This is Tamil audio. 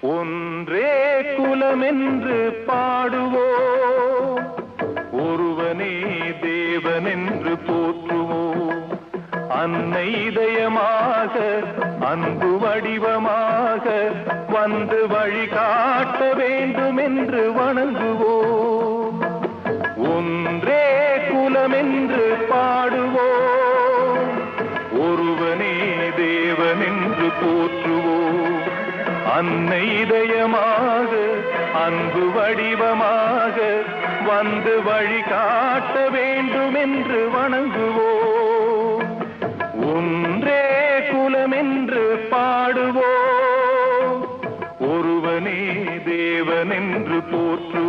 ஒன்றே குலமென்று பாடுவோம், ஒருவனே தேவனென்று போற்றுவோம். அன்னை இதயமாக அன்பு வடிவமாக வந்து வழிகாட்ட வேண்டும் என்று வணங்குவோம். ஒன்றே குலமென்று பாடுவோம், ஒருவனே தேவனென்று போற்றுவோம். அன்னை இதயமாக அன்பு வடிவமாக வந்து வழிகாட்ட வேண்டும் என்று வணங்குவோம். ஒன்றே குலமென்று பாடுவோம், ஒருவனே தேவனென்று போற்றுவோம்.